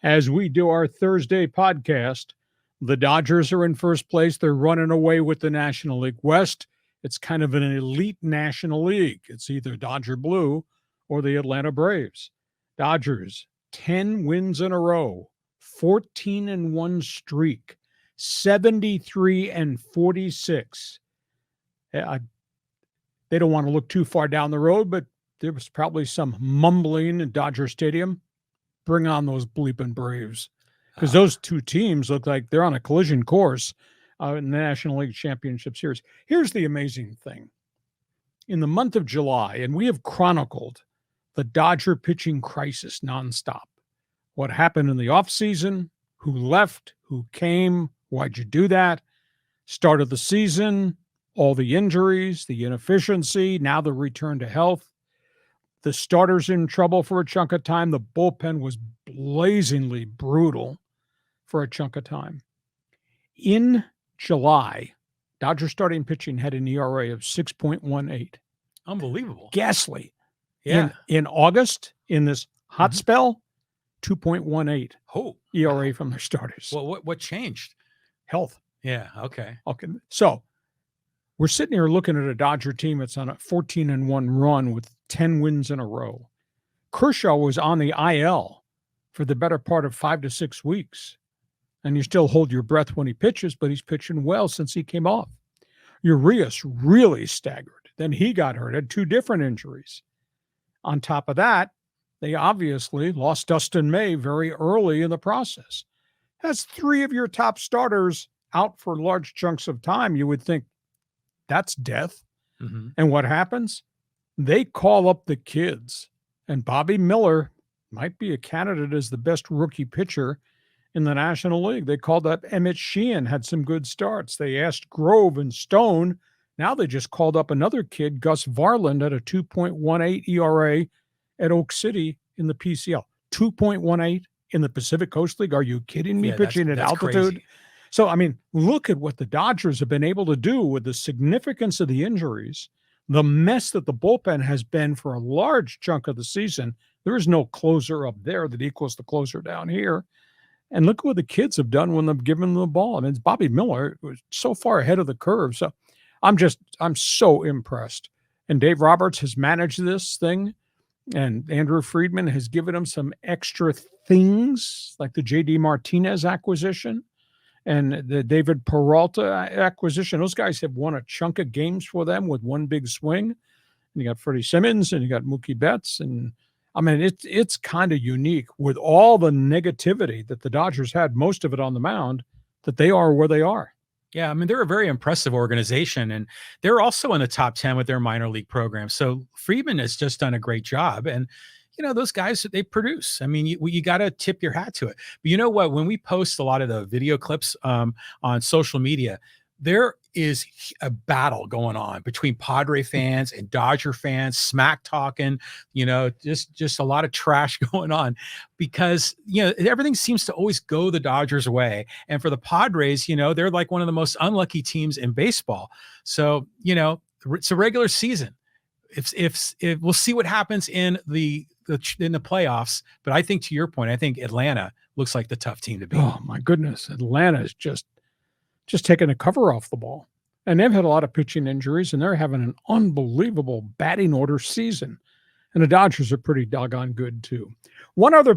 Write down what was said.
as we do our Thursday podcast. The Dodgers are in first place. They're running away with the National League West. It's kind of an elite National League. It's either Dodger Blue or the Atlanta Braves. Dodgers, 10 wins in a row, 14-1 streak, 73-46. They don't want to look too far down the road, but there was probably some mumbling in Dodger Stadium. Bring on those bleeping Braves. Because those two teams look like they're on a collision course in the National League Championship Series. Here's the amazing thing. In the month of July, and we have chronicled the Dodger pitching crisis nonstop. What happened in the offseason, who left, who came, why'd you do that? Start of the season, all the injuries, the inefficiency, now the return to health. The starters in trouble for a chunk of time. The bullpen was blazingly brutal for a chunk of time. In July, Dodger starting pitching had an ERA of 6.18. Unbelievable. Ghastly. Yeah. In August, in this hot spell, 2.18 ERA from their starters. Well, what changed? Health. Yeah, okay. So we're sitting here looking at a Dodger team that's on a 14-1 run with 10 wins in a row. Kershaw was on the IL for the better part of 5 to 6 weeks. And you still hold your breath when he pitches, but he's pitching well since he came off. Urias really staggered. Then he got hurt, had 2 different injuries. On top of that, they obviously lost Dustin May very early in the process. That's 3 of your top starters out for large chunks of time. You would think that's death. Mm-hmm. And what happens? They call up the kids. And Bobby Miller might be a candidate as the best rookie pitcher in the National League. They called up Emmett Sheehan, had some good starts. They asked Grove and Stone. Now they just called up another kid, Gus Varland, at a 2.18 ERA at Oak City in the PCL. 2.18 in the Pacific Coast League. Are you kidding me? Pitching at altitude. Crazy. So, I mean, look at what the Dodgers have been able to do with the significance of the injuries, the mess that the bullpen has been for a large chunk of the season. There is no closer up there that equals the closer down here. And look what the kids have done when they've given them the ball. I mean, it's Bobby Miller was so far ahead of the curve. So I'm so impressed. And Dave Roberts has managed this thing. And Andrew Friedman has given him some extra things like the J.D. Martinez acquisition and the David Peralta acquisition. Those guys have won a chunk of games for them with one big swing. And you got Freddie Simmons and you got Mookie Betts. And I mean, it's kind of unique with all the negativity that the Dodgers had, most of it on the mound, that they are where they are. Yeah, I mean, they're a very impressive organization, and they're also in the top 10 with their minor league program. So Friedman has just done a great job. And, you know, those guys, they produce. I mean, you got to tip your hat to it. But you know what? When we post a lot of the video clips on social media, there is a battle going on between Padre fans and Dodger fans, smack talking, you know, just a lot of trash going on because, you know, everything seems to always go the Dodgers' way. And for the Padres, you know, they're like one of the most unlucky teams in baseball. So, you know, it's a regular season. If we'll see what happens in the playoffs, but I think to your point, I think Atlanta looks like the tough team to beat. Oh my goodness. Atlanta is just taking the cover off the ball. And they've had a lot of pitching injuries, and they're having an unbelievable batting order season. And the Dodgers are pretty doggone good, too. One other